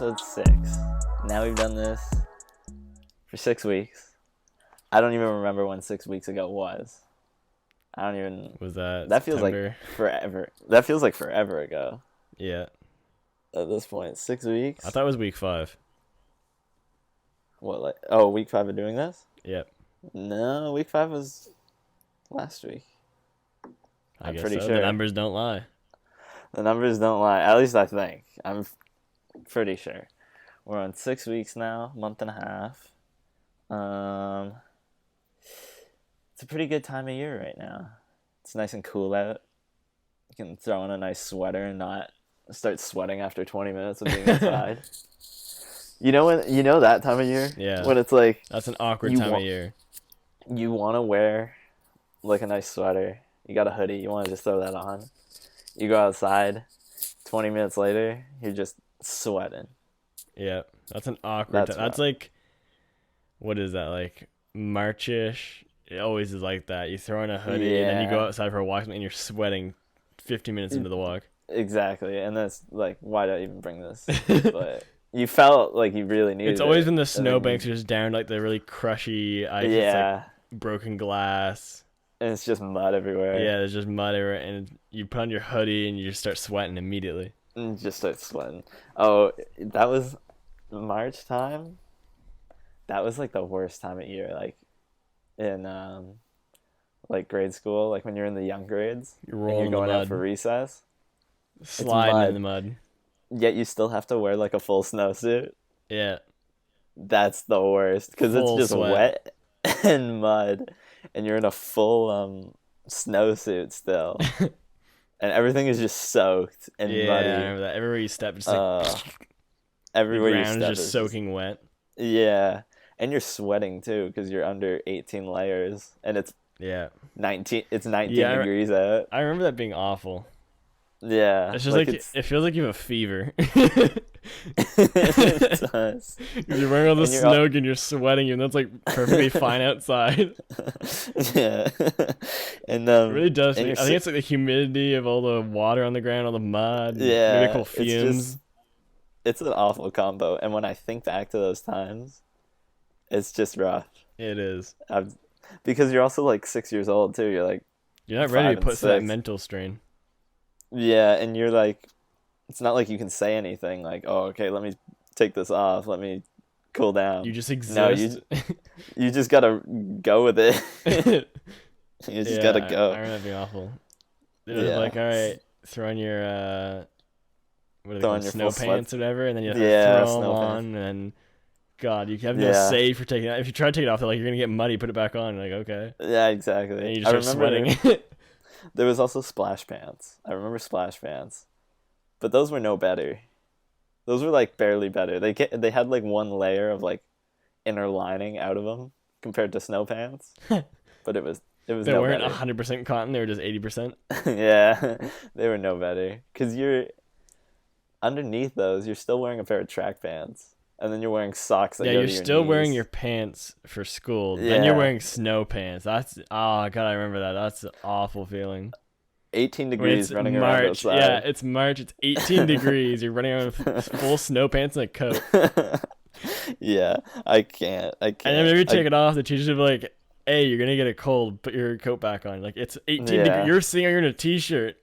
episode 6. Now we've done this for 6 weeks. I don't even remember when 6 weeks ago was. I don't even... Was that That feels September? like forever. That feels like forever ago Yeah. at this point. 6 weeks? I thought it was week 5. What, like... Oh, week 5 of doing this? Yep. No, week 5 was last week. I I'm guess pretty so. sure. The numbers don't lie. The numbers don't lie. At least I think. I'm pretty sure. We're on 6 weeks now, month and a half. It's a pretty good time of year right now. It's nice and cool out. You can throw on a nice sweater and not start sweating after 20 minutes of being outside. You know that time of year? Yeah. When it's like That's an awkward You time wa- of year. you want to wear like a nice sweater. You got a hoodie. You want to just throw that on. You go outside. 20 minutes later, you're just sweating. Yeah. That's an awkward That's time. That's rough. like, what is that, like March-ish? It always is like that. You throw on a hoodie and then you go Yeah. outside for a walk and you're sweating 50 minutes into the walk. Exactly. And that's like, why did I even bring this? But you felt like you really needed it. It's always been the And then snowbanks are just down, like the really crushy ice. It's Yeah. like broken glass. And it's just mud everywhere. Yeah, there's just mud everywhere, and you put on your hoodie and you just start sweating immediately. And just start sweating. Oh, that was March time? That was like the worst time of year. Like in like grade school, like when you're in the young grades You're and rolling you're in the going out mud, for recess. sliding mud. in the mud. Yet you still have to wear like a full snowsuit. Yeah, That's the worst because it's Full just sweat. wet and mud, and you're in a full snowsuit still, and everything is just soaked and yeah. I muddy. remember that. Everywhere you step, just like the Everywhere you ground step is just soaking wet. yeah, and you're sweating too because you're under 18 layers, and it's Yeah, 19. It's 19 Yeah, degrees out. I remember that being awful. Yeah, It's just like it's it feels like you have a fever. it does. You're wearing all the And you're all- snow and you're sweating, and that's like perfectly fine outside. Yeah, and It really does. and I you're think it's like the humidity of all the water on the ground, all the mud. Yeah, maybe a couple it's fumes. it's an awful combo. And when I think back to those times, it's just rough. It is. Because you're also like 6 years old too. You're like, You're not ready 5 to and put through that 6. mental strain. yeah, and you're like, it's not like you can say anything like, oh, okay, let me take this off. Let me cool down. You just exist. No, you just gotta go with it. You just gotta go. I remember that being awful. It was Yeah. like, all right, throw on your what are they Throw on called, your snow full sweat- pants or whatever, and then you have Yeah, to throw them snow on, pants. and then, God, you have no Yeah. say for taking it. If you try to take it off, they're like, you're gonna get muddy. Put it back on. You're like, okay, Yeah, exactly. and you just start sweating. There was also splash pants. I remember splash pants, but those were no better. Those were like barely better. They had like one layer of like inner lining out of them compared to snow pants, but it was They no weren't better. 100% cotton. They were just 80%. Yeah, they were no better because you're underneath those. You're still wearing a pair of track pants, and then you're wearing socks that Yeah, go you're to your still wearing knees. your pants for school. Then you're Yeah. wearing snow pants. That's God, I remember that. That's an awful feeling. 18 When degrees it's running around March, outside. yeah, it's March. It's 18 degrees. You're running around with full snow pants and a coat. Yeah, I can't. And then maybe you take it off. The teachers will be like, "Hey, you're gonna get a cold. Put your coat back on." Like it's 18 Yeah. degrees. You're sitting. You're in a t-shirt,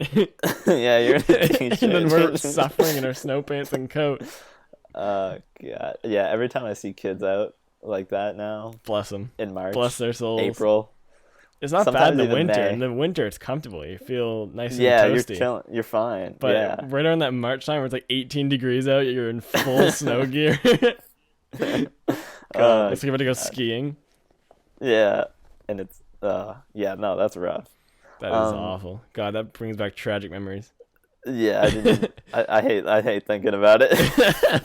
Yeah, you're in a t-shirt. and then we're suffering in our snow pants and coat. God. Yeah, every time I see kids out like that now Bless them. in March, Bless their souls. April. It's not bad sometimes in the even winter. May. In the winter, it's comfortable. You feel nice and Yeah, you're toasty. chilling. You're fine. But yeah. right around that March time where it's like 18 degrees out, you're in full snow gear. God, it's like about to go skiing. Yeah, and it's yeah, no, that's rough. That is awful. God, that brings back tragic memories. Yeah, I didn't. I hate thinking about it.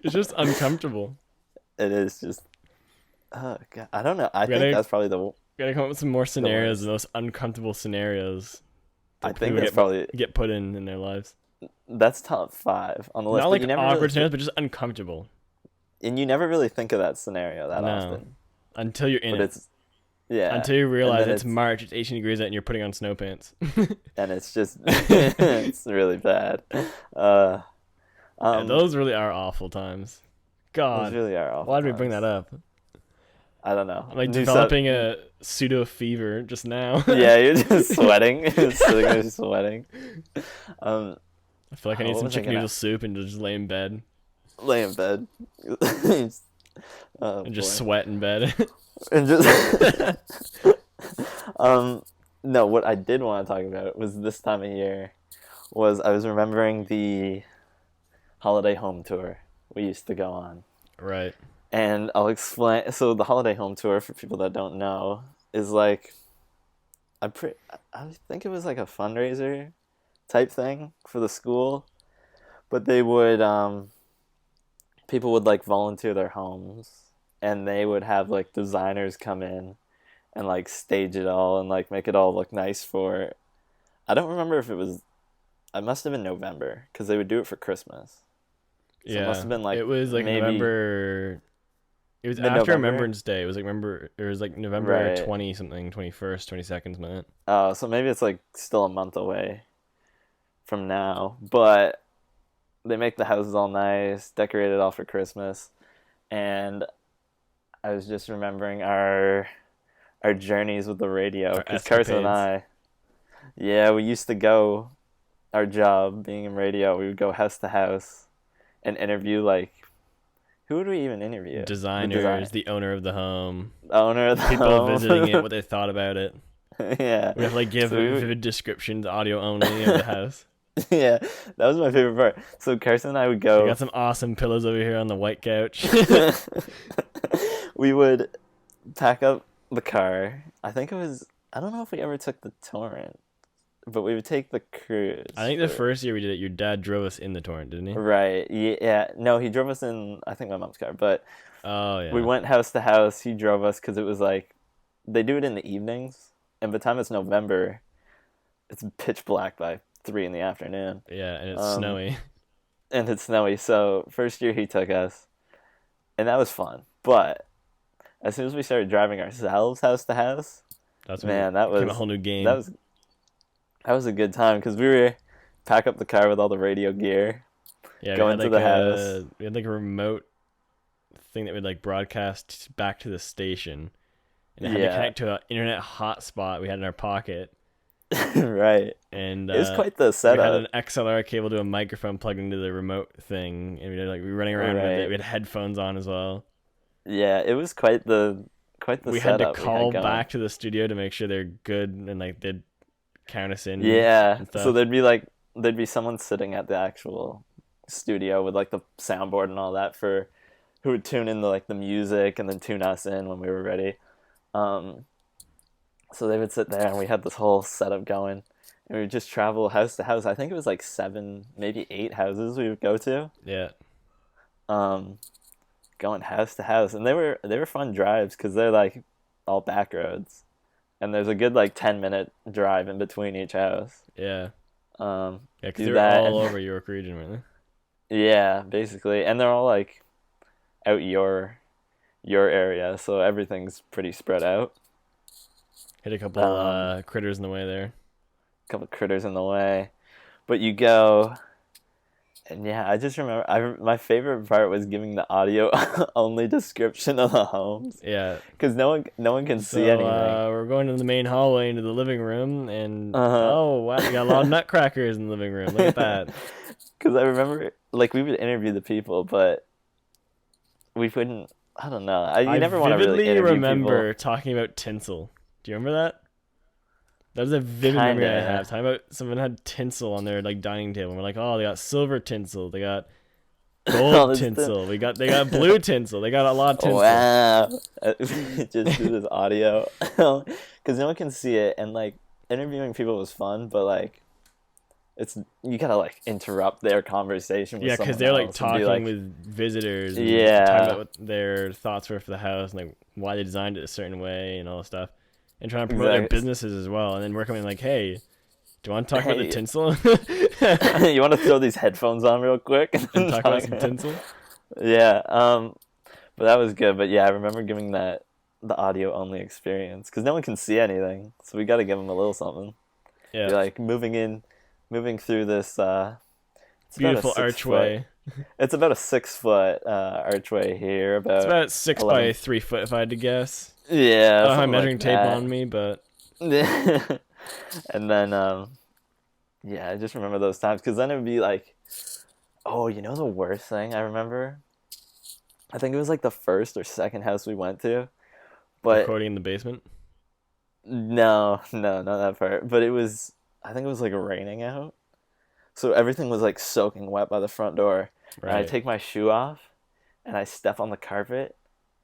It's just uncomfortable. It is just. Oh God, I don't know. I We think gotta- that's probably the. Gotta come up with some more scenarios, worst. the most uncomfortable scenarios. I that think people that's probably get put in their lives. that's top 5 on the list. Not but like you never awkward really scenarios, but just uncomfortable and you never really think of that scenario that No. often. until you're in But it. it's yeah. Until you realize then it's March, it's 18 degrees out, and you're putting on snow pants. and it's just it's really bad. Yeah, Um, those really are awful times. those God, really are awful why did we bring times. that up? I don't know. I'm like New set. developing a pseudo fever just now. Yeah, you're just sweating, sitting there sweating. Um, I feel like I need what some was I chicken gonna noodle soup and just lay in bed lay in bed? Oh and just boy, sweat in bed. and just um, no. What I did want to talk about was this time of year. Was I was remembering the holiday home tour we used to go on. Right. And I'll explain. So the holiday home tour, for people that don't know, is like I think it was like a fundraiser type thing for the school, but they would people would like volunteer their homes, and they would have like designers come in and like stage it all and like make it all look nice for. I don't remember if it was. It must have been November because they would do it for Christmas. So it must Yeah. have been like It was like maybe November. It was mid after November. Remembrance Day. It was like November Right. 20 something, 21st, 22nd, something like that. Oh, so maybe it's like still a month away from now. But they make the houses all nice, decorate it all for Christmas. And I was just remembering our journeys with the radio Our because Carson and escapades. I, yeah, we used to go. Our job being in radio, we would go house to house and interview like who would we even interview? The Designers, design the owner of the home, owner of the people visiting it, home. what they thought about it. Yeah. We have to like give So we would, vivid descriptions, audio only, of the house. yeah, that was my favorite part. So Carson and I would We go. got some awesome pillows over here on the white couch. We would pack up the car. I think it was. I don't know if we ever took the torrent, but we would take the cruise. I think the first year we did it, your dad drove us in the torrent, didn't he? Right. Yeah. No, he drove us in. I think my mom's car, but Oh we yeah. went house to house. He drove us because it was like they do it in the evenings, and by the time it's November, it's pitch black by 3 in the afternoon. Yeah, and it's Um, snowy. and it's snowy. So first year he took us, and that was fun. But as soon as we started driving ourselves house to house, That's when man, it became a whole new that game. was that was a good time because we were pack up the car with all the radio gear, Yeah, go into the house. we had like a remote thing that would like broadcast back to the station, and it had to Yeah, connect to an internet hotspot we had in our pocket, right. and It was quite the we had an setup. XLR cable to a microphone plugged into the remote thing, and we were running around with it. Right. We had headphones on as well. Yeah, it was quite the We had to setup we call had going. back to the studio to make sure they're good and like they'd count us in Yeah, and so stuff. there'd be someone sitting at the actual studio with like the soundboard and all that for who would tune in the music and then tune us in when we were ready. Um, so they would sit there and we had this whole setup going, and we would just travel house to house. I think it was like seven, maybe eight houses we would go to. Yeah, Um, going house to house, and they were fun drives because they're like all back roads, and there's a good like 10-minute drive in between each house. yeah, Um, yeah. Because do they're that, all and over York region, weren't yeah, basically, and they're all like out your area, so everything's pretty spread out. they? Hit a couple Um, critters in the way there. couple critters in the way, but you go, and yeah, I just remember my favorite part was giving the audio only description of the homes Yeah. because no one can see So anything. we're going to the main hallway into the living room, and Uh-huh. oh wow, we got a lot of nutcrackers in the living room. Look at that. Because I remember, like, we would interview the people, but we wouldn't. I don't know. You I never want to really vividly interview remember people. talking about tinsel. Do you remember that? That was a vivid memory I Kinda. have. Talking about someone had tinsel on their like dining table. And we're like, oh, they got silver tinsel. They got All gold this tinsel. They got blue tinsel. They got a lot of tinsel. Wow. Just do this audio, because no one can see it, and like interviewing people was fun, but like you gotta like interrupt their conversation with Yeah, because someone they're like else and be talking like, with visitors and yeah, talking about what their thoughts were for the house and like why they designed it a certain way and all this stuff, and trying to promote their exactly. businesses as well. And then we're coming like, hey, do you want to talk about the Hey, tinsel you want to throw these headphones on real quick and and talk about some tinsel? Yeah. But that was good. But yeah, I remember giving the audio only experience because no one can see anything, so we got to give them a little something. Yeah, Be like moving through this. It's about a beautiful 6 foot. archway. It's about a 6 foot archway here, It's about about 6 by 11. 3 foot if I had to guess. I Yeah, don't have something measuring like tape that. on me, but And then yeah, I just remember those times because then it would be like, oh, you know the worst thing I remember? I think it was like the first or second house we went to, but recording in the basement. no, no, not that part. But it was, I think it was like raining out, so everything was like soaking wet by the front door, and I Right. take my shoe off, and I step on the carpet,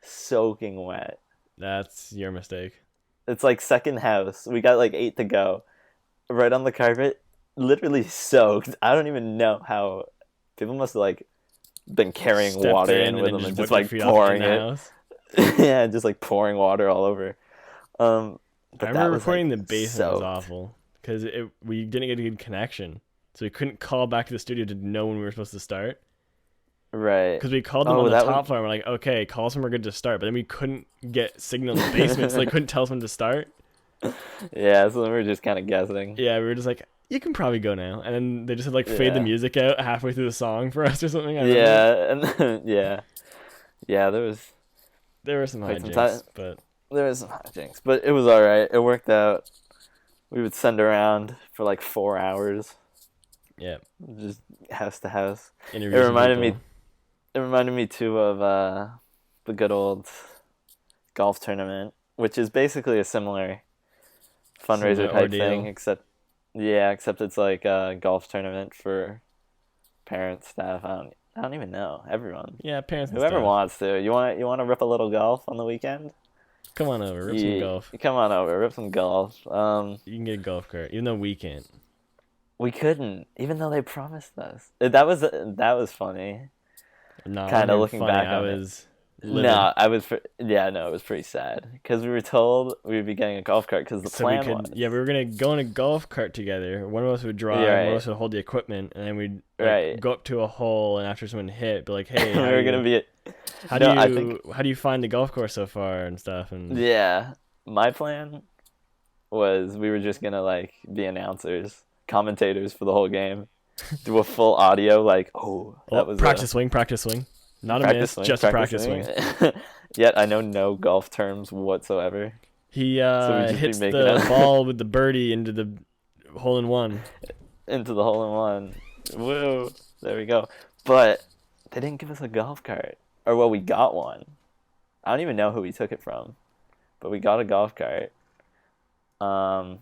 soaking wet. That's your mistake. It's like second house. We got like 8 to go. Right on the carpet, literally soaked. I don't even know how people must have like been carrying Stepped water in in and with then them just and just wiped your like feet off in pouring the it. house. Yeah, just like pouring water all over. Um, I but that remember was like recording in the basement was soaked. awful because we didn't get a good connection, so we couldn't call back to the studio to know when we were supposed to start. Right. Because we called them on Oh, the that was top floor and we're like, okay, call us when we're good to start. But then we couldn't get signal in the basement, so they couldn't tell us when to start. yeah. So then we were just kind of guessing. Yeah, we were just like, you can probably go now. And then they just had like fade the Yeah. music out halfway through the song for us or something. I remember Yeah, and then, yeah, yeah. There was there were some quite some time. hijinks, but There was some hijinks, but it was all right. It worked out. We would send around for like 4 hours, yeah, just house to house. It interview some reminded me. people. It reminded me too of the good old golf tournament, which is basically a similar fundraiser Similar type thing, ordeal. except yeah, except it's like a golf tournament for parents, staff. I don't even know everyone. Yeah, parents and Whoever stuff. wants to. You want to rip a little golf on the weekend? Come on over, rip some You golf. come on over, rip some golf. You can get a golf cart, even though we can't. We couldn't, even though they promised us. That was funny. No, it Kind wasn't of even looking funny. back I on it. was livid. No, yeah, no, it was pretty sad because we were told we would be getting a golf cart because the So we plan could, was. yeah, we were gonna go in a golf cart together. One of us would drive, Yeah, one of right, us would hold the equipment, and then we'd like right. go up to a hole, and after someone hit, be like, "Hey, We were gonna be. No, I think. how do you find the golf course so far and stuff?" And Yeah, my plan was we were just gonna like be announcers, commentators for the whole game, do a full audio like, oh, oh, that was a practice swing, not a practice miss, swing, just a practice practice swing. swing. Yet I know no golf terms whatsoever, He so we just be hits making the up ball with the birdie into the hole in one. into the hole in one. Woo! There we go. But they didn't give us a golf cart, or well, we got one. I don't even know who we took it from, but we got a golf cart. Um,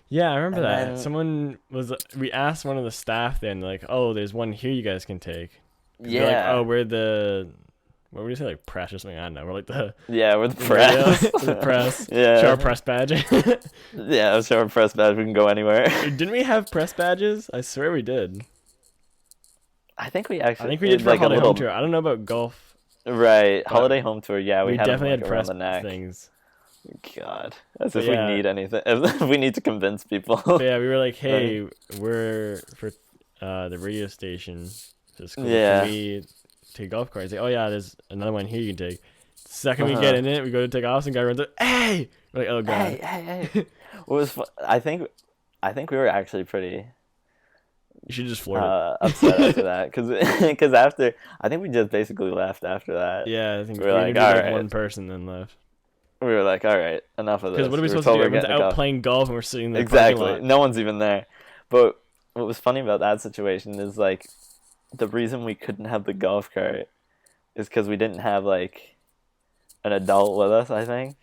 Yeah, I remember and that. then Someone was. We asked one of the staff then, like, "Oh, there's one here you guys can take." 'Cause they're like, "Oh, yeah, we're the what would you say, like press or something?" I don't know. We're like the yeah, we're the radio, press. the press. Show our Yeah, press badge. yeah. Show our press badge. We can go anywhere. Didn't we have press badges? I swear we did. I think we I actually think we did for a like a holiday home little tour. I don't know about golf, right but holiday home tour. Yeah, we we had them definitely like had around press the neck. things. God, as But if we yeah, need anything. If we need to convince people. but yeah, we were like, Right. "Hey, we're for the radio station to school. Can Yeah. we take a golf cart?" He's like, "Oh yeah, there's another one here you can take." Second we get Uh-huh. in it, we go to take off, and guy runs up, "Hey!" We're like, "Oh Hey, god." hey, hey. What was I think we were actually pretty You should just floor upset after it. that because after I think we just basically left after that. Yeah, I think We we were like, interviewed all like right. one person then left. We were like, all right, enough of Because this. what are we We were supposed to told do? we were Everyone's getting a out golf. playing golf, and we're sitting in the parking Exactly. lot. No one's even there. But what was funny about that situation is like the reason we couldn't have the golf cart is because we didn't have like an adult with us, I think.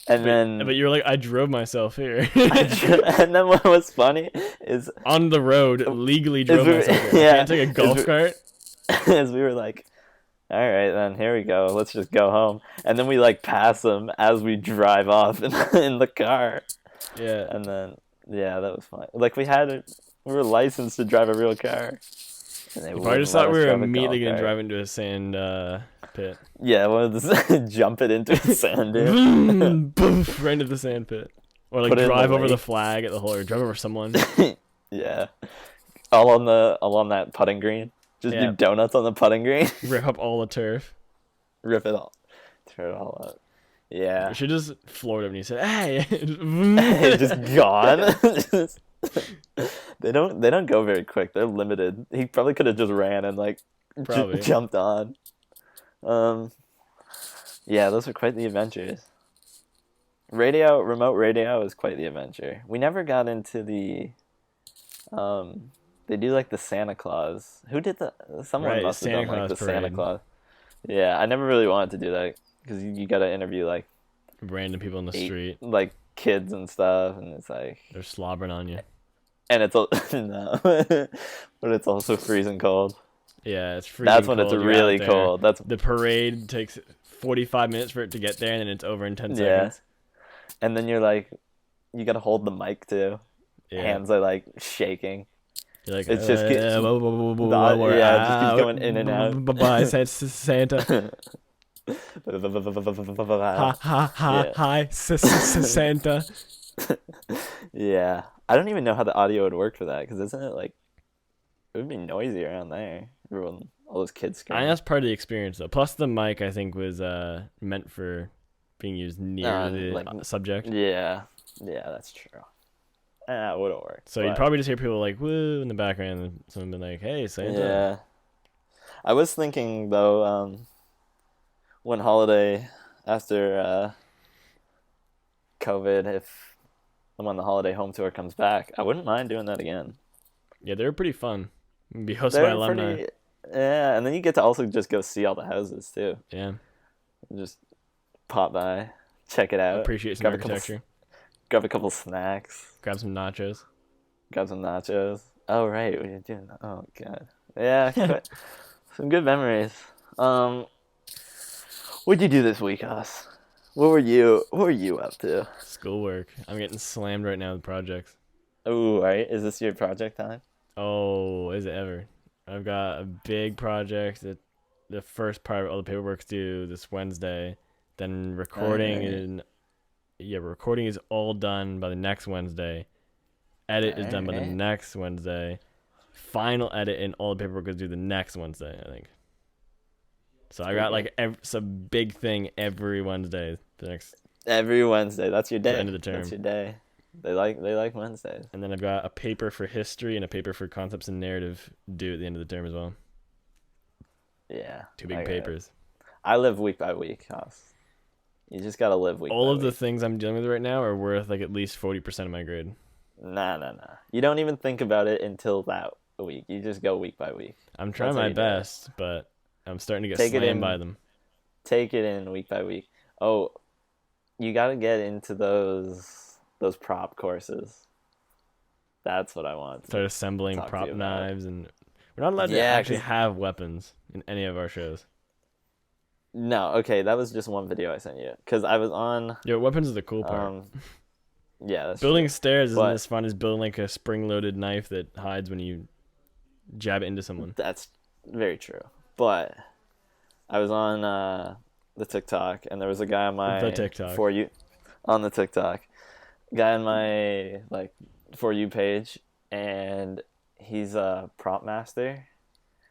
And But then you were like, I drove myself here. and then what was funny is On the road, legally drove we myself here. I yeah, can't take a golf cart. as we were like, all right, then here we go. Let's just go home. And then we like pass them as we drive off in the car. Yeah. And then yeah, that was fun. Like we were licensed to drive a real car. And they You probably wouldn't just let thought us we were drive a immediately golf going to cart. drive into a sand pit. Yeah, I wanted to jump it into a sand dune. Vroom, Boof, right into the sand pit. Or like Put it in the drive over the lake. flag at the hole, or drive over someone. Yeah, all on that putting green. Just Yeah. do donuts on the putting green. Rip up all the turf. Rip it all, tear it all up. You Yeah, should just floored him and he said, "Hey!" just gone. They don't go very quick. They're limited. He probably could have just ran and like Probably. jumped on. Um, yeah, those are quite the adventures. Remote radio is quite the adventure. We never got into the they do like the Santa Claus. Who did the someone Right, must have Santa done like Claus the Santa parade. Claus. Yeah, I never really wanted to do that because you got to interview like Random people in the eight street. like kids and stuff, and it's like, They're slobbering on you. and it's no, but it's also freezing cold. Yeah, it's That's freezing when it's cold. You're out really there. cold. That's The parade takes 45 minutes for it to get there, and then it's over in 10 yeah, seconds. and then you're like, you got to hold the mic too. Yeah. Hands are like shaking. You're like, It's just yeah, it just keeps going in and out. Bye, Santa. Ha ha ha Yeah. hi, Santa. Yeah. I don't even know how the audio would work for that because isn't it like it would be noisy around there. Everyone, all those kids I think screaming. that's part of the experience, though. Plus, the mic I think was meant for being used near the Like subject. yeah, yeah, that's true. It would have worked. So you'd But, probably just hear people like woo in the background, and someone been like, "Hey, Santa." yeah. I was thinking though, when holiday after COVID, if when the holiday home tour comes back, I wouldn't mind doing that again. Yeah, they were pretty fun. Be hosted by They're alumni. pretty, yeah, and then you get to also just go see all the houses too. Yeah, Just pop by, check it out, appreciate some grab a couple, architecture. grab a couple snacks, Grab some nachos. grab some nachos. Oh right, we were doing that. Oh god, yeah, some good memories. Um, what'd you do this week, Us? What were you up to? Schoolwork. I'm getting slammed right now with projects. Oh, right. Is this your project time? Oh, is it ever? I've got a big project that the first part of all the paperwork's due this Wednesday. Then recording Alright. and yeah, recording is all done by the next Wednesday. Edit is done by the Alright. next Wednesday. Final edit and all the paperwork is due the next Wednesday, I think. So I got like some big thing every Wednesday. The next Every Wednesday. That's your the day. end of the term. That's your day. They like Wednesdays. And then I've got a paper for history and a paper for concepts and narrative due at the end of the term as well. Yeah. Two big I got it. papers. I live week by week, Haas. You just gotta live week All by of the week. things I'm dealing with right now are worth like at least 40% of my grade. Nah. You don't even think about it until that week. You just go week by week. I'm trying That's how my you do it. best, but I'm starting to get Take it slammed in. by them. Take it in week by week. Oh, you gotta get into those prop courses. That's what I want. Start assembling Talk to prop you about. knives, and we're not allowed to Yeah, actually 'cause- have weapons in any of our shows. No, okay, that was just one video I sent you. Because I was on Yo, weapons is the cool part. yeah, that's Building true. stairs isn't But- as fun as building like a spring-loaded knife that hides when you jab it into someone. That's very true. But I was on the TikTok and there was a guy on my The TikTok. for you on the TikTok. Guy on my like for you page and he's a prop master,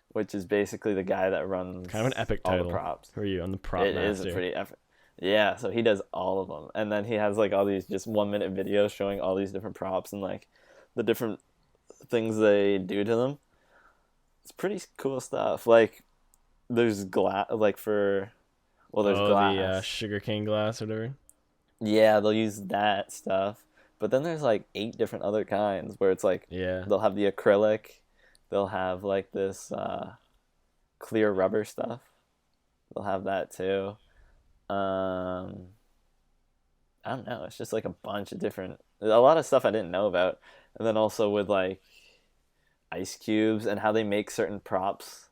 which is basically the guy that runs Kind of an epic all title. the props. Who are you on the prop It is master? a pretty epic. Yeah, so he does all of them, and then he has like all these just 1 minute videos showing all these different props and like the different things they do to them. It's pretty cool stuff. Like there's glass, like for there's glass. The sugarcane glass or whatever. Yeah, they'll use that stuff, but then there's like 8 different other kinds where it's like Yeah. they'll have the acrylic, they'll have like this clear rubber stuff. They'll have that too. I don't know. It's just like a bunch of different, a lot of stuff I didn't know about, and then also with like ice cubes and how they make certain props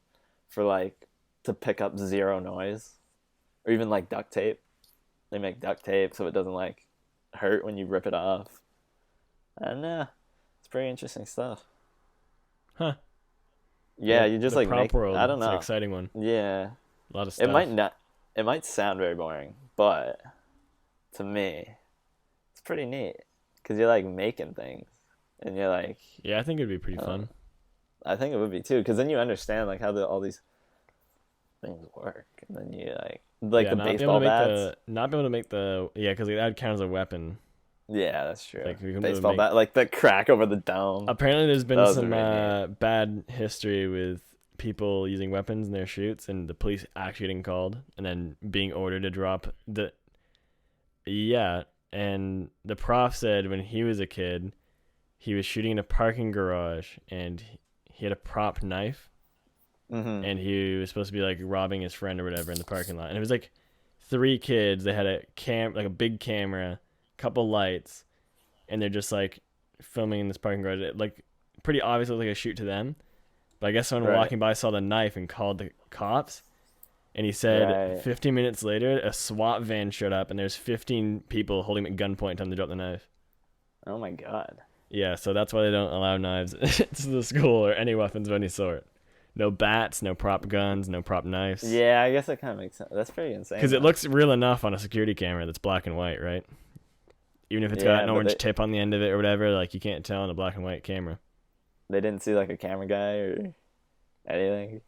for like to pick up zero noise, or even like duct tape. They make duct tape so it doesn't like hurt when you rip it off. I don't know. It's pretty interesting stuff. Huh. Yeah, you just the like prop make. world. I don't It's an know. exciting one. Yeah, A lot of stuff. it might not. It might sound very boring, but to me, it's pretty neat because you're like making things, and you're like, Yeah, I think it'd be pretty fun. I think it would be too, because then you understand like how all these things work, and then you like Yeah, the not be baseball able to make bats. not be able to make the because that would count as a weapon. Yeah, that's true. Like we can really Baseball make. bat, like the crack over the dome. Apparently, there's That been was some really neat. bad history with people using weapons in their shoots, and the police actually getting called, and then being ordered to drop the. Yeah, and the prof said when he was a kid, he was shooting in a parking garage, and he had a prop knife, Hmm. and he was supposed to be like robbing his friend or whatever in the parking lot, and it was like three kids. They had like a big camera, couple lights, and they're just like filming in this parking garage. It, like pretty obvious, looked like a shoot to them. But I guess someone Right. walking by saw the knife and called the cops. And he said Right. 15 minutes later, a SWAT van showed up, and there's 15 people holding him at gunpoint, telling him to drop the knife. Oh my god. Yeah, so that's why they don't allow knives to the school or any weapons of any sort. No bats, no prop guns, no prop knives. Yeah, I guess that kind of makes sense. That's pretty insane. Because it though. looks real enough on a security camera that's black and white, right? Even if it's got Yeah, an but orange tip on the end of it or whatever, like you can't tell on a black and white camera. they didn't see like a camera guy or anything.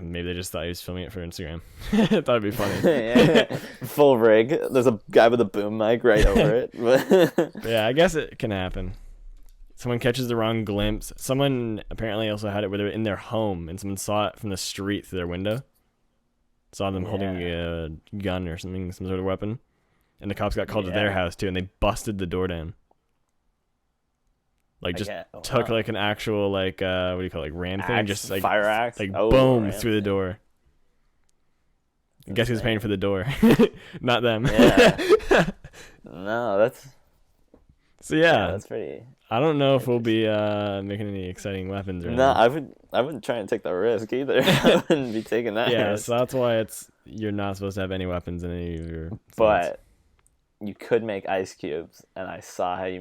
Maybe they just thought he was filming it for Instagram. Thought it'd be funny. Yeah. Full rig. There's a guy with a boom mic right over it. But yeah, I guess it can happen. Someone catches the wrong glimpse. Someone apparently also had it where they were in their home and someone saw it from the street through their window. Saw them holding a gun or something, some sort of weapon. And the cops got called to their house too, and they busted the door down. Like just took like an actual like what do you call it, like ram thing, and just like fire axe, like oh, boom ram through the door. Guess who's paying for the door? Not them. Yeah. No, that's So yeah, that's pretty. I don't know if we'll be making any exciting weapons or No, anything. I wouldn't try and take the risk either. I wouldn't be taking that Yeah, risk. so that's why you're not supposed to have any weapons in any of your swords. But you could make ice cubes, and I saw how they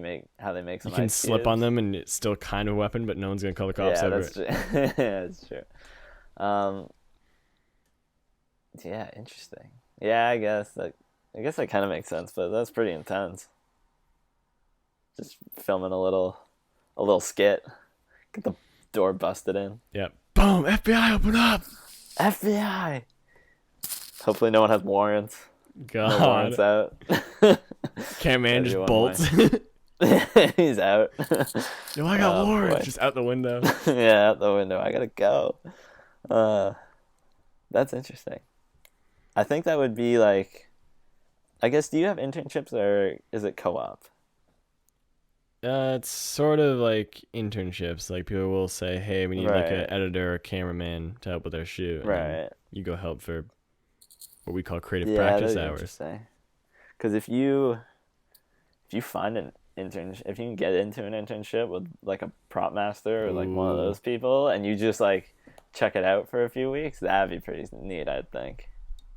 make some. You can ice slip cubes. on them, and it's still kind of a weapon, but no one's gonna call the cops Yeah, over that's it. true. Yeah, that's true. Yeah, interesting. Yeah, I guess that kind of makes sense, but that's pretty intense. Just filming a little skit, get the door busted in. Yeah. Boom! FBI, open up! FBI. Hopefully, no one has warrants. No God, warrants out. cameraman That'd be just one bolts. He's out. No, I got Oh, warrants. boy. Just out the window. Yeah, out the window. I gotta go. That's interesting. I think that would be like, I guess, do you have internships or is it co-op? It's sort of like internships. Like people will say, "Hey, we need like Right. an editor or cameraman to help with our shoot." And then Right. you go help for what we call creative Yeah, practice that'd be hours. interesting. Because if you find an intern, if you can get into an internship with like a prop master or like one of Ooh. those people, and you just like check it out for a few weeks, that'd be pretty neat. I'd think.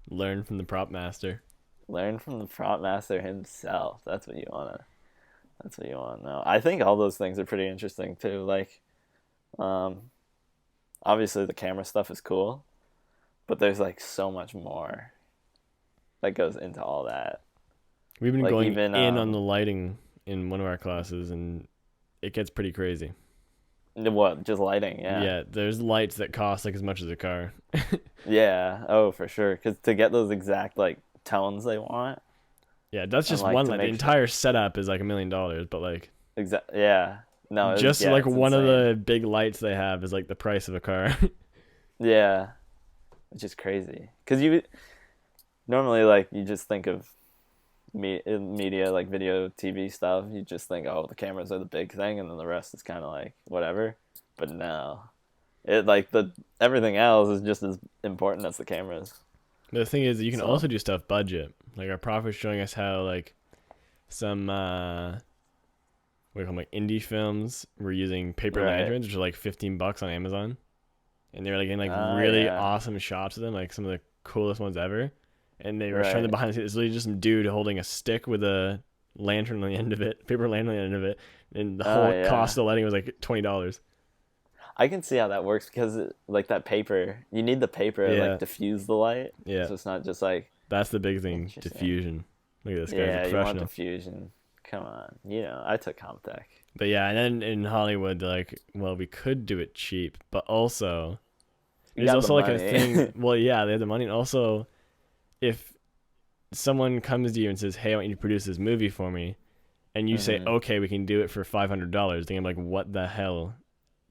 Learn from the prop master. Learn from the prop master himself. That's what you wanna. That's what you want to know. I think all those things are pretty interesting too. Like, obviously the camera stuff is cool, but there's like so much more that goes into all that. We've been Like, going even, in on the lighting in one of our classes, and it gets pretty crazy. What? Just lighting? Yeah. Yeah, there's lights that cost like as much as a car. Yeah. Oh, for sure. Because to get those exact like tones they want. Yeah, that's just like, one to light. The make entire setup is like $1 million, but like Yeah. No. just yeah, like it's one of insane. the big lights they have is like the price of a car. Yeah. Which is crazy. Because you normally like you just think of media like video, TV stuff. You just think, oh, the cameras are the big thing, and then the rest is kind of like whatever. But no, it like everything else is just as important as the cameras. The thing is, you can So- also do stuff budget. Like our prof was showing us how like some what do you call them, like indie films were using paper Right. lanterns, which are like $15 on Amazon, and they were like getting like Ah, really yeah. awesome shots of them, like some of the coolest ones ever. And they were showing the Right. behind the scenes. It's literally just some dude holding a stick with a lantern on the end of it, paper lantern on the end of it, and the whole yeah. cost of the lighting was like $20. I can see how that works because like that paper, you need the paper to Yeah. like diffuse the light. Yeah, So it's not just like that's the big thing, Interesting. diffusion. Look at this guy's yeah, a you want professional. diffusion. Come on, I took comp tech. But yeah, and then in Hollywood, they're like, well, we could do it cheap, but also You there's got also the like a money. thing. Well, yeah, they have the money, and also if someone comes to you and says, "Hey, I want you to produce this movie for me," and you say, Mm-hmm. okay, we can do it for $500, then I'm like, what the hell?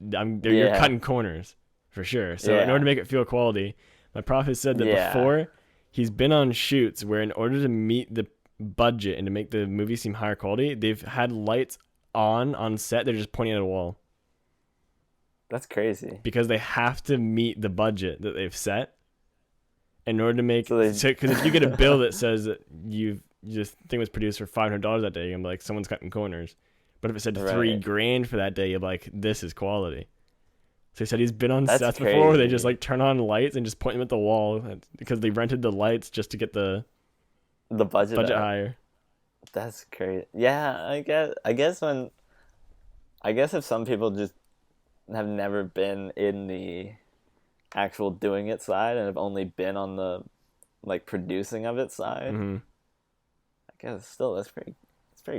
You're Yeah. cutting corners for sure. So in order Yeah. to make it feel quality, my prof has said that Yeah. before he's been on shoots where in order to meet the budget and to make the movie seem higher quality, they've had lights on set. They're just pointing at a wall That's crazy. because they have to meet the budget that they've set in order to make. So they. Because if you get a bill that says that this thing was produced for $500 that day, you're like, someone's cutting corners. But if it said Right. $3,000 for that day, you're like, this is quality. So he said he's been on That's sets before where they just crazy. like turn on lights and just point them at the wall because they rented the lights just to get the The budget budget up. higher. That's crazy. Yeah, I guess. I guess when. I guess if some people just have never been in the actual doing it side and have only been on the like producing of it side, Hmm. I guess still that's pretty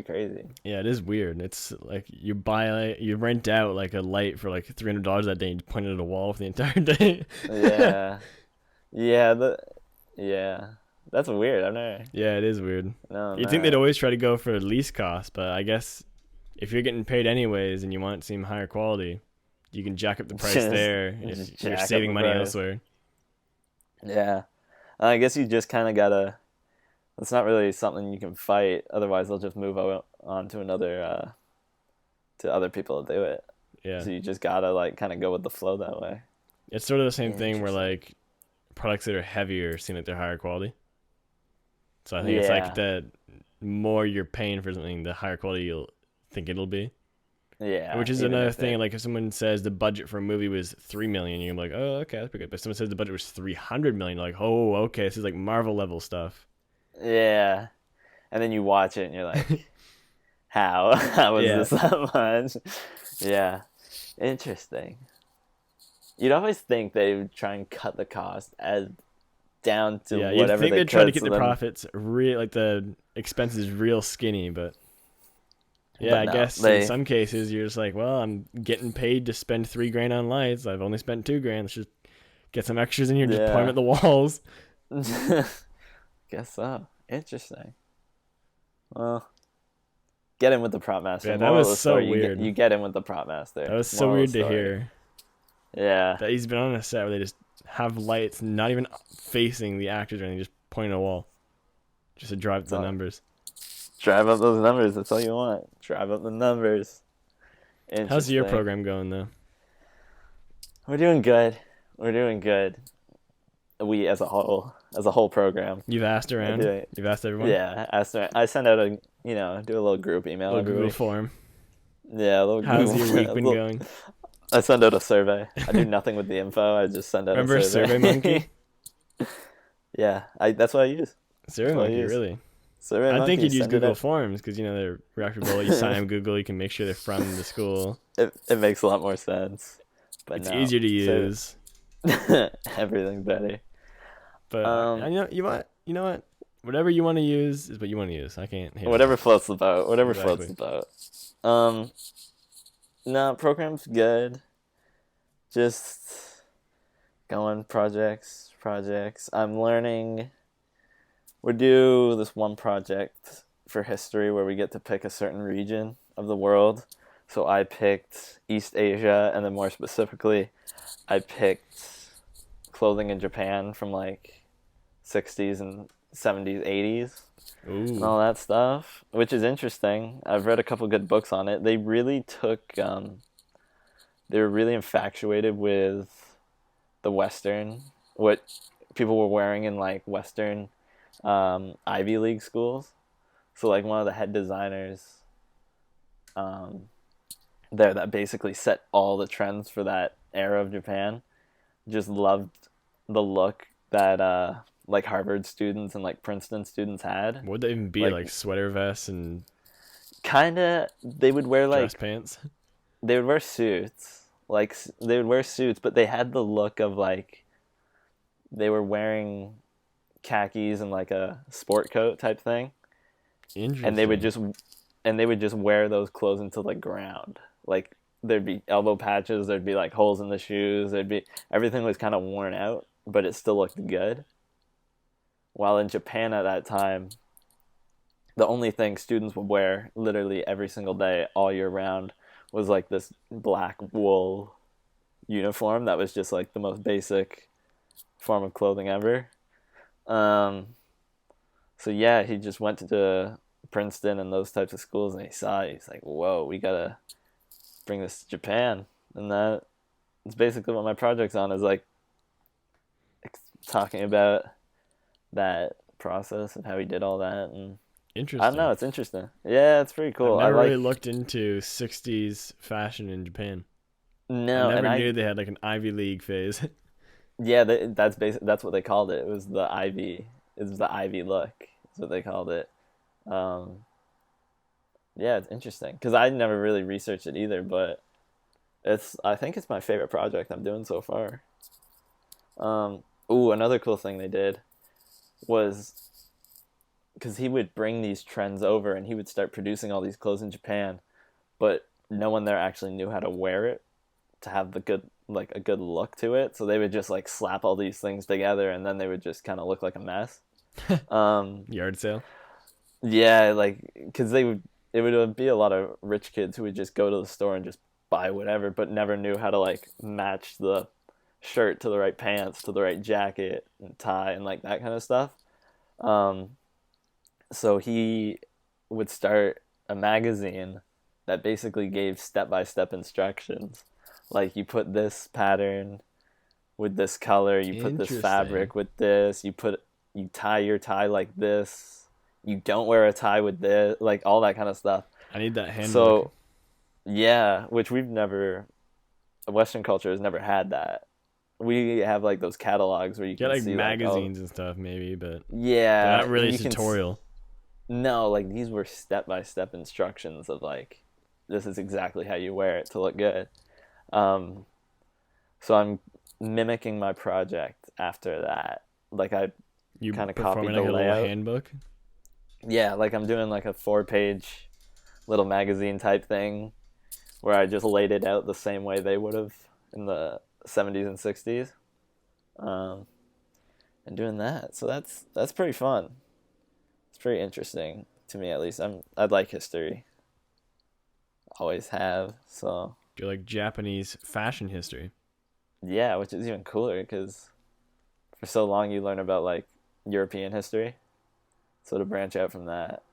crazy. Yeah, it is weird. It's like you rent out like a light for like $300 that day and you point it at a wall for the entire day. Yeah. Yeah, yeah. That's weird. I've never Yeah, it is weird. known You'd think they'd that. always try to go for least cost, but I guess if you're getting paid anyways and you want it to seem higher quality, you can jack up the price Just there just if you're jack up saving the money price. elsewhere. Yeah. I guess you just kind of gotta. It's not really something you can fight. Otherwise, they'll just move on to another to other people to do it. Yeah. So you just gotta like kind of go with the flow that way. It's sort of the same thing where Interesting. like products that are heavier seem like they're higher quality. So I think it's like Yeah. the more you're paying for something, the higher quality you'll think it'll be. Yeah. Which is Even another if thing. it. Like if someone says the budget for a movie was 3 million, you're like, oh, okay, that's pretty good. But if someone says the budget was 300 million, you're like, oh, okay, this is like Marvel level stuff. Yeah. And then you watch it and you're like, how? How was Yeah, this that much? Yeah. Interesting. You'd always think they would try and cut the cost as down to yeah. You'd whatever think they they'd try to could. keep So the then, profits real, like the expenses real skinny. But yeah, but I no, guess in they. some cases you're just like, well, I'm getting paid to spend $3,000 on lights. I've only spent $2,000. Let's just get some extras in here and just point them Yeah. at the walls. Guess so. Interesting. Well, get in with the prop master. Yeah, that Moral of was the so story: weird. you get in with the prop master. That was so Moral of weird the to story. hear Yeah. that he's been on a set where they just have lights not even facing the actors or anything, just pointing at a wall, just to drive the So numbers. drive up those numbers. That's all you want. Drive up the numbers. How's your Interesting. program going though? We're doing good. We're doing good. We as a whole program. You've asked I around. do it. You've asked everyone. Yeah. I send out a do a little group email Little every Google week. form. Yeah, a little How's your week a been little- going? I send out a survey. I do nothing with the info. I just send out Remember a survey. SurveyMonkey? Yeah, that's what I use. SurveyMonkey, use. really? Survey I think Monkey, you'd use send it Google out. Forms because they're reputable. You sign up Google, you can make sure they're from the school. It makes a lot more sense. But It's no, easier to use. everything's better. But Um, you know what? Whatever you want to use is what you want to use. I can't hate on Whatever that. floats the boat. Whatever floats Exactly. the boat. No, program's good. Just going projects. I'm learning. We do this one project for history where we get to pick a certain region of the world. So I picked East Asia, and then more specifically, I picked clothing in Japan from like 60s and 70s, 80s, and Ooh. all that stuff, which is interesting. I've read a couple good books on it. They really took, they were really infatuated with the Western, what people were wearing in like Western Ivy League schools. So like one of the head designers um, there that basically set all the trends for that era of Japan just loved the look that like Harvard students and like Princeton students had. What would that even be? Like Like sweater vests and kind of they would wear dress like pants? they would wear suits. Like they would wear suits, but they had the look of like they were wearing khakis and like a sport coat type thing, Interesting. and they would just wear those clothes until the ground. Like there'd be elbow patches, there'd be like holes in the shoes, there'd be everything was kind of worn out, but it still looked good. While in Japan at that time, the only thing students would wear literally every single day all year round was like this black wool uniform that was just like the most basic form of clothing ever. Um, so yeah, he just went to Princeton and those types of schools, and he saw it. He's like, "Whoa, we gotta bring this to Japan." And that's basically what my project's on, is like talking about that process and how he did all that. And I don't Interesting. know, it's interesting. Yeah, it's pretty I've cool. I never really like looked into 60s fashion in Japan. I no, and never I knew they had like an Ivy League phase. yeah, that's what they called it. It was the Ivy. It was the Ivy look. That's what they called it. Um, yeah, it's interesting because I never really researched it either, but I think it's my favorite project I'm doing so far. Ooh, another cool thing they did was because he would bring these trends over and he would start producing all these clothes in Japan, but no one there actually knew how to wear it to have the good like a good look to it. So they would just like slap all these things together and then they would just kind of look like a mess. Um, Yard sale. yeah, like because they would it would be a lot of rich kids who would just go to the store and just buy whatever, but never knew how to like match the shirt to the right pants to the right jacket and tie and like that kind of stuff. Um, so he would start a magazine that basically gave step by step instructions. Like you put this pattern with this color, you put this Interesting. fabric with this, you tie your tie like this, you don't wear a tie with this, like all that kind of stuff. I need that handbook. So yeah, which we've never Western culture has never had that. We have like those catalogs where you Get can like see like oh magazines and stuff maybe, but they're yeah, not really a you can tutorial. no, like these were step by step instructions of like this is exactly how you wear it to look good. Um, so I'm mimicking my project after that. Like I You kind of performing copied the like a little layout. handbook. Yeah, like I'm doing like a 4 page little magazine type thing where I just laid it out the same way they would have in the 70s and 60s. Um, and doing that. So that's pretty fun. It's pretty interesting to me at least. I'd like history. Always have. So Do like Japanese fashion history. yeah, which is even cooler because for so long you learn about like European history. So to branch out from that,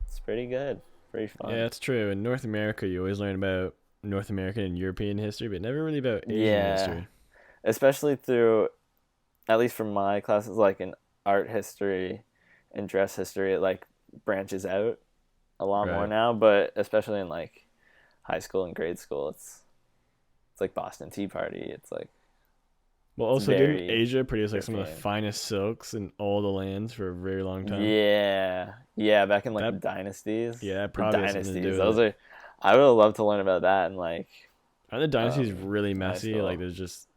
it's pretty good. Pretty Yeah, fun. it's true. In North America, you always learn about North American and European history, but never really about Asian Yeah. history. Especially through at least from my classes like in art history and dress history, it like branches out a lot more Right. now, but especially in like high school and grade school, it's like Boston Tea Party. It's like Well, it's also didn't very Asia produce like some of the European. finest silks in all the lands for a very long time? Yeah. Yeah, back in like the That dynasties. yeah, that The probably has something to dynasties. do with Those it. are I would have loved to learn about that in like And the dynasty is really high messy. Like school. there's just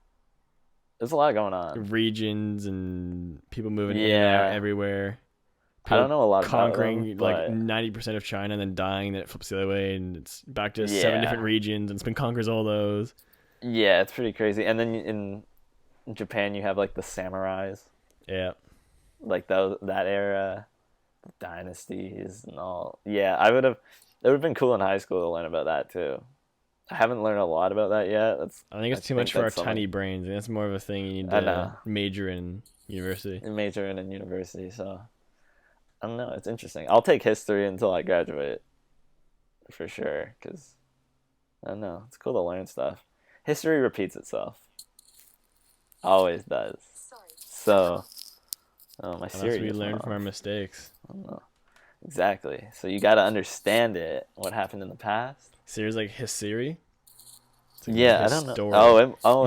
There's a lot going on. regions and people moving in and out Yeah. everywhere. I don't People know a lot about them, conquering like but 90% of China and then dying, then it flips the other way and it's back to seven different yeah. regions and Spain conquers all those. Yeah, it's pretty crazy. And then in Japan you have like the samurais, Yeah. like that era, dynasties and all. Yeah, I would have it would have been cool in high school to learn about that too. I haven't learned a lot about that yet. I think I it's too much think for our that's tiny something brains. And that's more of a thing you need I to know. major in university. Majoring in university, so I don't know. It's interesting. I'll take history until I graduate for sure, because I don't know. It's cool to learn stuff. History repeats itself. Always does. So, oh, my Unless Siri we just went learn from our off. mistakes. I don't know. Exactly. So you got to understand it. What happened in the past? Series like Hisiri. It's like Yeah, I his don't know. story.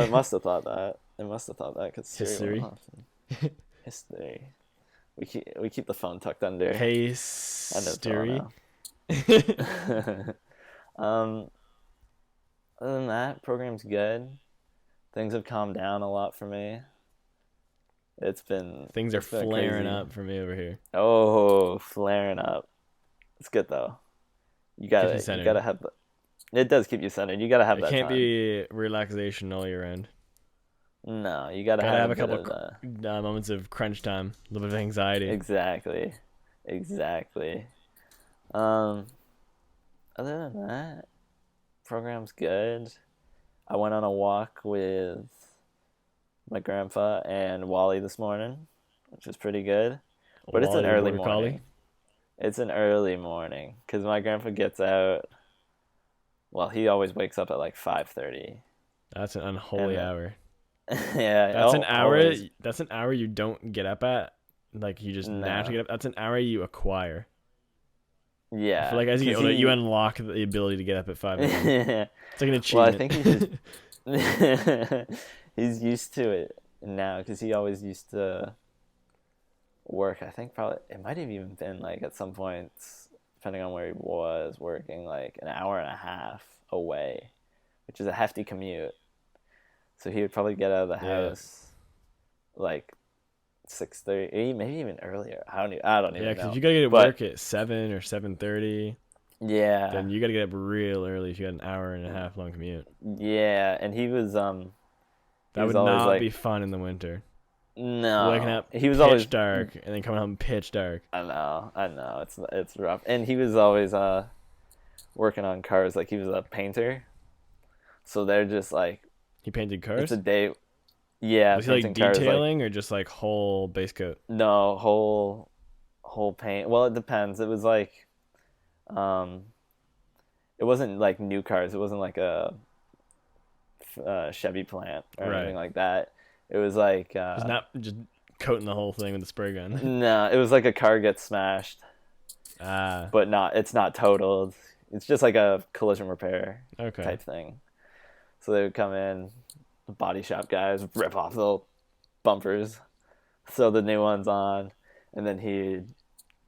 It must have thought that. It must have thought that because Siri went Hisiri. off. History. We keep the phone tucked under. Hey Under the pillow Siri. now. um, Other than that, program's good. Things have calmed down a lot for me. Things are It's been a flaring crazy. up for me over here. Oh, flaring up. It's good though. Keeps me You centered. gotta have the. It does keep you centered. You gotta have It that can't time. be relaxation all year round. No, you gotta Gotta have a have a bit couple of the. moments of crunch time, a little bit of anxiety. Exactly, exactly. Um, Other than that, program's good. I went on a walk with my grandpa and Wally this morning, which was pretty good. But it's an Wally the early border collie. morning. It's an early morning because my grandpa gets out. Well, he always wakes up at like 5:30, That's an unholy and hour. yeah, That's an hour. always That's an hour you don't get up at. Like you just naturally no, get up. That's an hour you acquire. I feel yeah, like as you get because older, you he. unlock the ability to get up at 5 a.m. It's like an Well, I achievement. think he's just he's used to it now because he always used to work. I think probably it might have even been like at some points, depending on where he was working, like an hour and a half away, which is a hefty commute. So he would probably get out of the Yeah. house like 6:30, maybe even earlier. I don't Yeah, even because if know. you gotta get to But work at 7 or 7:30, yeah, then you gotta get up real early if you got an hour and a half long commute. yeah, and he That was would always not be like, fun in the winter. Waking no, up he was always. pitch dark and then coming home pitch dark. I know, it's rough. And he was always working on cars. Like he was a painter, so they're just like He painted it's a cars. day. Yeah, Was he like painting cars like detailing or just like whole base coat? no whole paint. Well, it depends. It was like um, it wasn't like new cars. It wasn't like a Chevy plant or anything Right. like that. It was like Just not just coating the whole thing with a spray gun. no, it was like a car gets smashed, Ah, but not. It's not totaled. It's just like a collision repair okay. type thing. So they would come in, body shop guys rip off the bumpers, sew the new ones on, and then he'd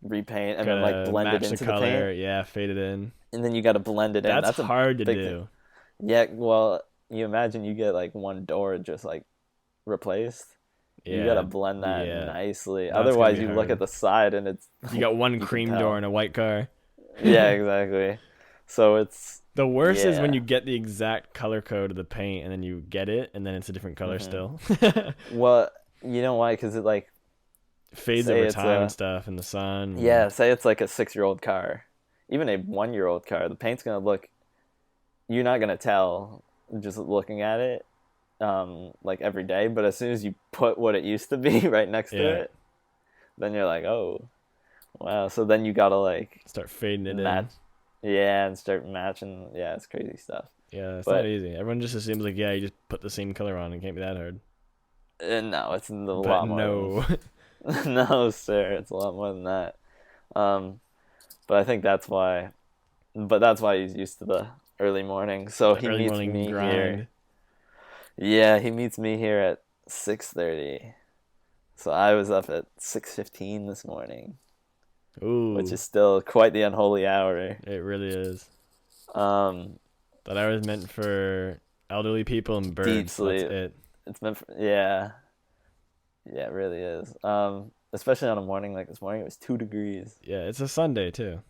repaint and then like Gotta blend it match the into the paint. color. Yeah, fade it in. And then you got to blend it in. That's That's a hard to big thing. do. Yeah, well, you imagine you get like one door just like replaced. You got to Yeah, blend that yeah. nicely. That's gonna Otherwise, be you look at hard. the side and it's You got one you can cream door tell. in a white car. Yeah, exactly. So it's The worst is when you yeah. get the exact color code of the paint and then you get it and then it's a different color hmm still. Well, you know why? Because it like Fades say over it's time and a stuff in the sun. yeah, say it's like a 6-year-old car, even a 1-year-old car. The paint's gonna look. You're not gonna tell just looking at it, like every day. But as soon as you put what it used to be right next to Yeah, it, then you're like, oh, wow. So then you gotta like start fading it in. match, yeah, and start matching. Yeah, it's crazy stuff. Yeah, it's not But easy. Everyone just assumes like, yeah, you just put the same color on. It can't be that hard. no, it's a But lot more no. than no, sir. It's a lot more than that. Um, but I think that's why. But that's why he's used to the early morning. So The he early meets morning me here. grind. Yeah, he meets me here at 6:30. So I was up at 6:15 this morning, which Ooh, is still quite the unholy hour. it really is. Um, That hour is meant for elderly people and Deep birds. That's sleep. it. It's meant for, yeah, yeah, it really is. Especially on a morning like this morning, it was 2 degrees. Yeah, it's a Sunday too.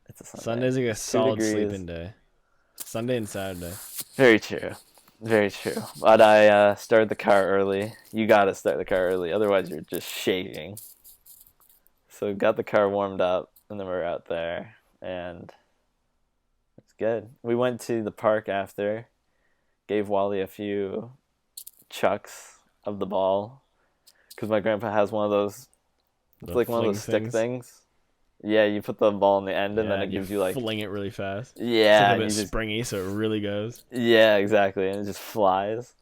It's a Sunday. Sunday's like a It's two solid degrees. sleeping day. Sunday and Saturday. Very true. Very true. But I started the car early. You gotta start the car early, otherwise you're just shaking. So got the car warmed up, and then we were out there, and it's good. We went to the park after, gave Wally a few chucks of the ball, because my grandpa has one of those. It's The like one of fling those stick things. things. Yeah, you put the ball in the end, and Yeah, then it and you gives you like fling it really fast. It's like yeah, a and bit you just springy, so it really goes. yeah, exactly, and it just flies.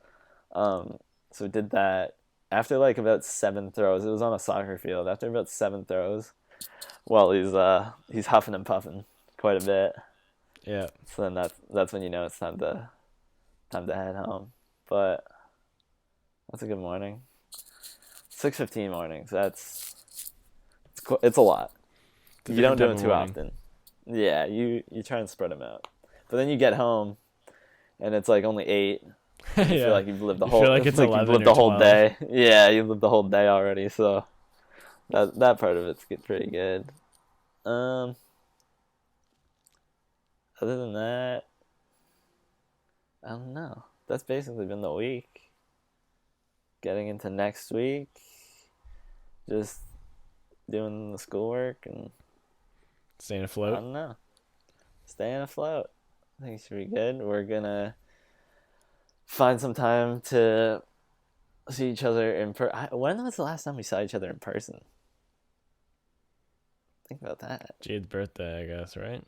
Um, so we did that after like about 7 throws. It was on a soccer field. After about 7 throws, well, he's huffing and puffing quite a bit. Yeah. So then that's when you know it's time to head home. But that's a good morning. 6:15 mornings. It's a lot. It's a You don't different do type it of too morning. often. Yeah, you try and spread them out. But then you get home and it's like only 8. You feel Yeah. like you've lived the You feel whole like it's it's like you've 11 lived or the whole 12. day. Yeah, you've lived the whole day already. So that part of it's pretty good. Um, Other than that, I don't know. That's basically been the week. Getting into next week, just doing the schoolwork and Staying I afloat. don't know. Staying afloat. I think it should be good. We're gonna find some time to see each other in person. When was the last time we saw each other in person? Think about that. Jade's birthday, I guess, right?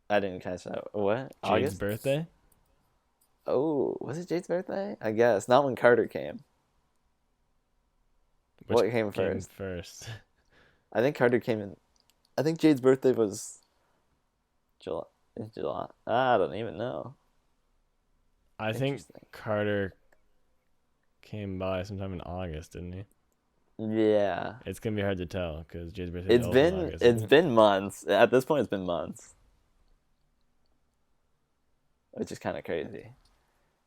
I didn't catch that. What? Jade's August? birthday? Oh, was it Jade's birthday? I guess. Not when Carter came. Which What came came first? first? I think Carter came in. I think Jade's birthday was July. In July. I don't even know. I think Interesting. Carter came by sometime in August, didn't he? Yeah. It's gonna be hard to tell because Jade's birthday is It's also in been August, it's isn't it? been months. At this point it's been months. Which is kinda crazy.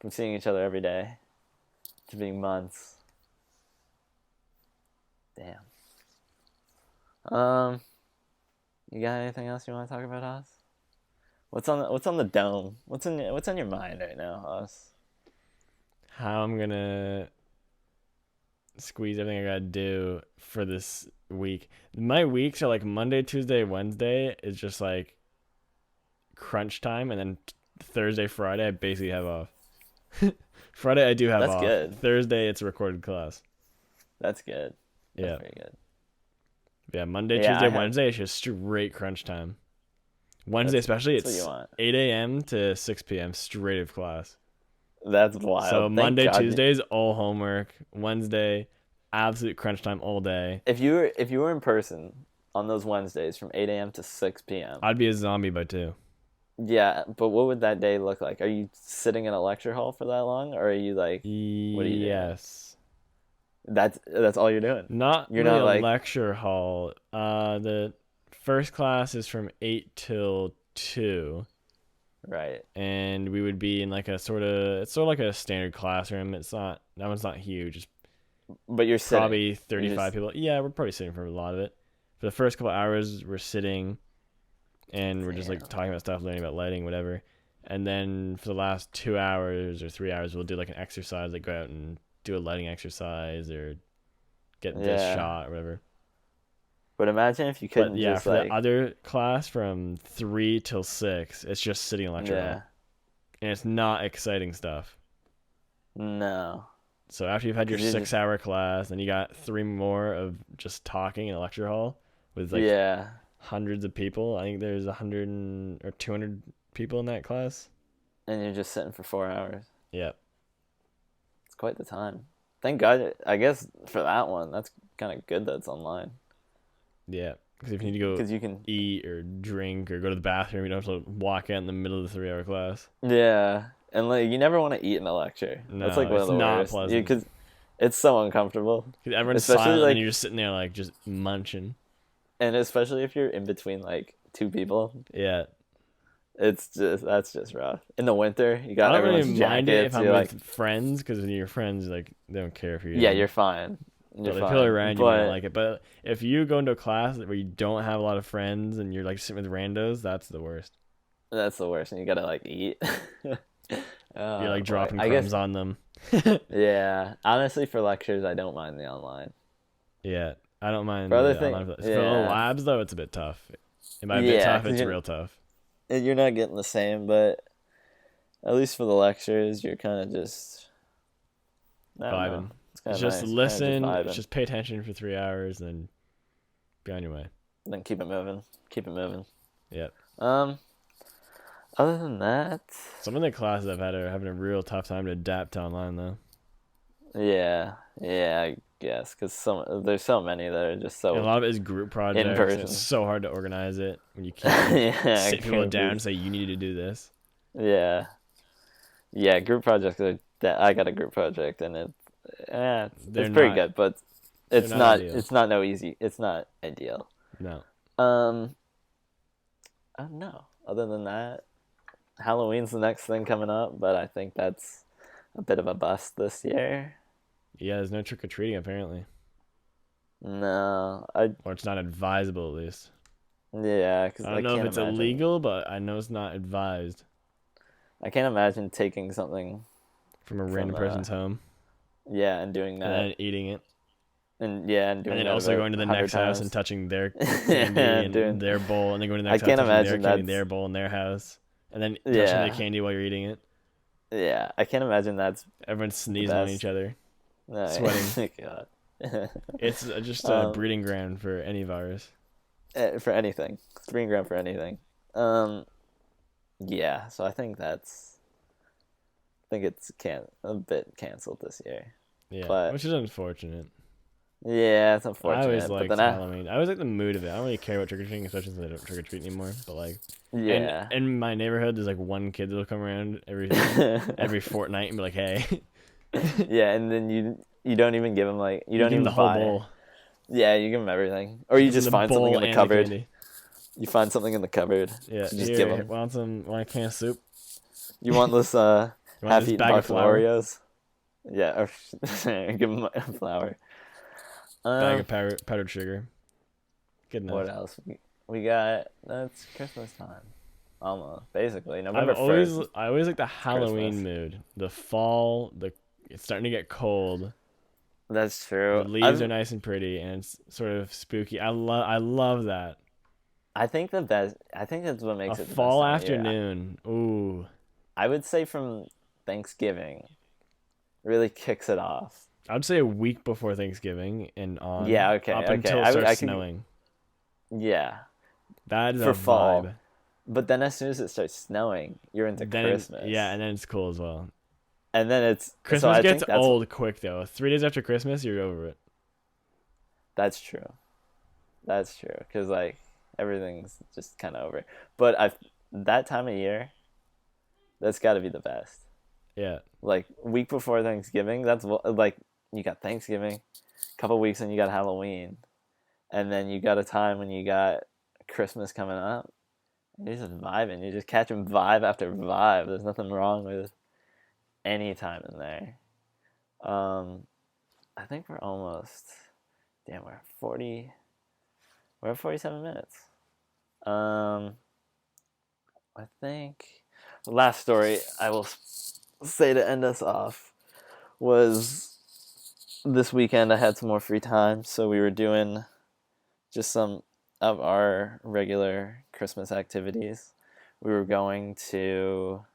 From seeing each other every day to being months. Damn. You got anything else you want to talk about, Oz? What's on the dome? What's on your mind right now, Oz? How I'm gonna squeeze everything I gotta do for this week. My weeks are like Monday, Tuesday, Wednesday is just like crunch time, and then Thursday, Friday I basically have off. Friday I do have That's off. good. Thursday it's a recorded class. That's good. That's Yeah, very good. yeah. Monday, Yeah, Tuesday, I have. Wednesday it's just straight crunch time. Wednesday That's especially what you it's want. 8 a.m. to 6 p.m. straight of class. That's So wild. Thank Monday, God. Tuesdays all homework. Wednesday, absolute crunch time all day. If you were in person on those Wednesdays from 8 a.m. to 6 p.m. I'd be a zombie by 2. Yeah, but what would that day look like? Are you sitting in a lecture hall for that long, or are you like, what are you doing? Yes. That's all you're doing. Not You're really not a like, lecture hall. The first class is from 8 till 2. right. And we would be in like it's sort of like a standard classroom. That one's not huge. It's But you're sitting. probably You 35 just people. Yeah, we're probably sitting for a lot of it. For the first couple hours, we're sitting and we're just like damn. talking about stuff, learning about lighting, whatever. And then for the last 2 hours or 3 hours, we'll do like an exercise, like go out and do a lighting exercise or get this Yeah. shot or whatever. But imagine if you But couldn't yeah, just for the like, other class from 3 till 6, it's just sitting in lecture yeah, hall. And it's not exciting stuff. no, So after you've had your 'cause you're just 6 hour class, then you got 3 more of just talking in a lecture hall with like yeah, hundreds of people. I think there's 100 or 200 people in that class. and you're just sitting for 4 hours. Yep. It's quite the time. Thank God. I guess for that one, that's kind of good that it's online Yeah. Because if you need to go because you can. eat or drink or go to the bathroom, you don't have to walk out in the middle of the 3 hour class. Yeah, and like you never want to eat in a lecture. That's No, like one of it's the not worst. pleasant. Because it's so uncomfortable, Because everyone's especially silent and like, you're just sitting there like just munching. and especially if you're in between like two people. Yeah. That's just rough. In the winter, you I got don't really everyone's mind it if jackets. I'm You're with like, friends, because when you're friends, like they don't care if you're yeah, young. you're fine. But You're the people fine. around you might not But like it. But if you go into a class where you don't have a lot of friends and you're like sitting with randos, that's the worst. that's the worst, and you gotta like eat. You're like Boy. dropping I guess crumbs on them. yeah. Honestly, for lectures, I don't mind the online. Yeah, I don't mind For other the things, online. For the yeah, labs though, it's a bit tough. It might be a bit yeah, tough. because It's real tough. you're not getting the same, but at least for the lectures, you're kind of just I don't know. Vibing. It's kind It's of just nice. Kind of just listen. vibing. Just pay attention for 3 hours, and then be on your way. Then keep it moving. Keep it moving. Yep. Um. Other than that, Some of the classes I've had are having a real tough time to adapt to online though. yeah, I guess because there's so many that are just And a so lot of it is group projects. And person. it's so hard to organize it when you can't yeah, sit people group down and is- say you need to do this. yeah, yeah. Group projects are that I got a group project and it's They're pretty not- good, but it's not not ideal. it's not no easy. It's not ideal. No. I don't know. Other than that, Halloween's the next thing coming up, but I think that's a bit of a bust this year. Yeah, there's no trick or treating apparently, No, or it's not advisable at least. yeah, because I don't know if can't it's imagine, illegal, but I know it's not advised I can't imagine taking something, from a random person's home yeah, and doing and that. then eating it. and And doing then that also about going to the 100 next house and times. touching their candy and Doing. their bowl, and then going to the I next house can't touching their imagine candy, that's. their bowl in their house, and then touching the Yeah, candy while you're eating it. yeah. I can't imagine that's Everyone's the sneezing on each best. other, No, sweating. God. It's just a um, breeding ground for any virus. for anything, 3 gram for anything. Um, yeah. So I think that's. I think it's a bit canceled this year, Yeah, but which is unfortunate. yeah, it's I always unfortunate. But liked then I, Halloween. I always like the mood of it. I don't really care about trick or treating, especially since I don't trick or treat anymore. But like, and yeah. in my neighborhood, there's like one kid that'll come around every fortnight and be like, "Hey," Yeah, and then you don't even give him like you you don't give him the even whole buy. bowl. Yeah, you give him everything, or you Gives him just the find something bowl in the and the cupboard. candy. You find something in the cupboard Yeah, to just give here, him. want a can of soup? You want this You want this half-eaten bag of box of flour? Oreos? Yeah, or give him a flour. Bag Um, of powdered sugar. Good enough. what else? We got that's Christmas time, almost basically I've November always 1st. I always like the It's Christmas. Halloween mood. The fall, it's starting to get cold. That's The true. leaves are nice and pretty, and it's sort of spooky. I love that. I think the best. I think that's what A makes it the best fall time of year. afternoon. Ooh. I would say from Thanksgiving really kicks it off. I would say a week before Thanksgiving and on Yeah, okay, up okay. until it starts I could snowing. yeah, That is a for fall. vibe. But then as soon as it starts snowing, you're into Yeah, Christmas. and then it's cool as well. And then it's so Christmas I gets think old quick though. 3 days after Christmas, you're over it. that's true. That's true cuz like everything's just kind of over. But I that time of year, that's got to be the best. Yeah. Like week before Thanksgiving, like you got Thanksgiving, couple weeks and you got Halloween, and then you got a time when you got Christmas coming up. You're just vibing. You're just catching vibe after vibe. There's nothing wrong with any time in there. Um, I think we're almost. Damn, we're at 40. We're at 47 minutes. Um, I think the last story I will say to end us off was this weekend. I had some more free time, so we were doing just some of our regular Christmas activities. We were going to.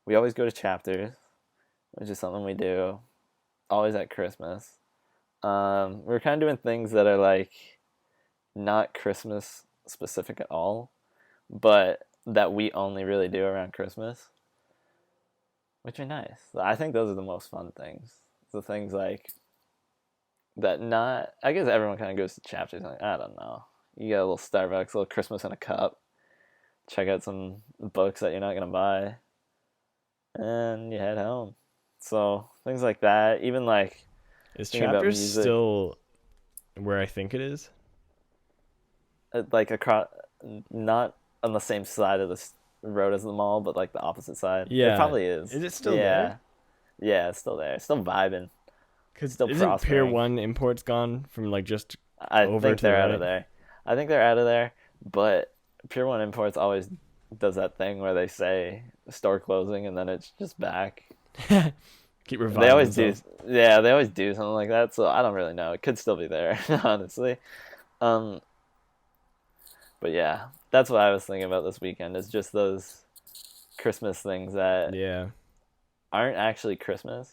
We always go to chapters, which is something we do always at Christmas. We're kind of doing things that are like not Christmas specific at all, but that we only really do around Christmas, which are nice. I think those are the most fun things. The things like that. Not. I guess everyone kind of goes to chapters. Like, I don't know. You get a little Starbucks, a little Christmas in a cup. Check out some books that you're not gonna buy, and you head home. So things like that. Even like Is thinking about chapters music, still where I think it is? like across, not on the same side of the road as the mall, but like the opposite side. It Yeah. probably is. Is it still Yeah, there? yeah, it's still there. It's still vibing. Because Still isn't Pier prospering. 1 imports gone from like just I over think to the they're out of right? there. I think they're out of there. But Pier One Imports always does that thing where they say store closing and then it's just back. Keep They reviving always do. themselves. Yeah, they always do something like that. So I don't really know. It could still be there, honestly. Um, but yeah, that's what I was thinking about this weekend. Is just those Christmas things that Yeah. aren't actually Christmas,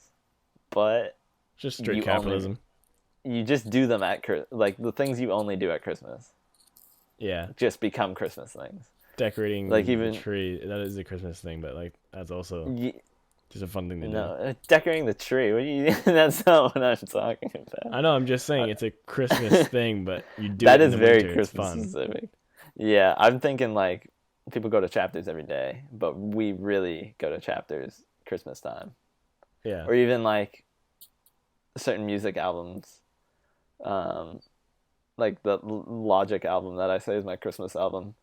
but Just straight you capitalism. you just do them at like the things you only do at Christmas Yeah. just become Christmas things. Decorating Like the even tree. That is a Christmas thing, but like that's also y- just a fun thing to do. no decorating the tree. What do you? That's not what I'm talking about. I know, I'm just saying it's a Christmas thing, but you do That it in is the very winter. It's Christmas fun. specific. Yeah, I'm thinking like people go to chapters every day, but we really go to chapters Christmas time, Yeah. or even like certain music albums. Um, like the Logic album that I say is my Christmas album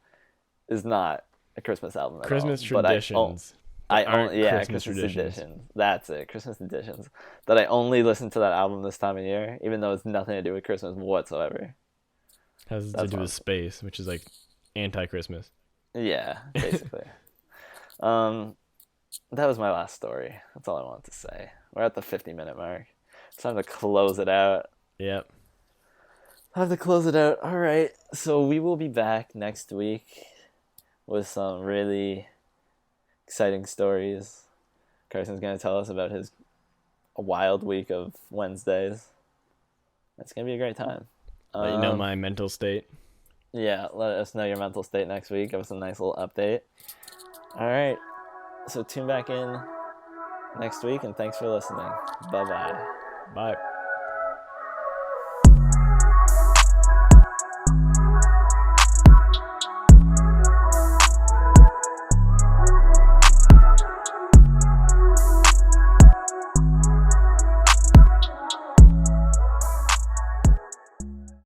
is not a Christmas album at all. Christmas But traditions I that aren't only yeah Christmas Christmas traditions. editions. That's it, Christmas editions. That I only listen to that album this time of year, even though it's nothing to do with Christmas whatsoever. Has to That's do what with space, which is like anti-Christmas. yeah, basically. um, that was my last story. That's all I wanted to say. We're at the 50-minute mark. It's time to close it out. Yep. I have to close it out. All right. So we will be back next week with some really exciting stories. Carson's going to tell us about his a wild week of Wednesdays. It's going to be a great time. Let you know my mental state. Yeah, let us know your mental state next week. Give us a nice little update. All right. So tune back in next week, and thanks for listening. Bye-bye. Bye.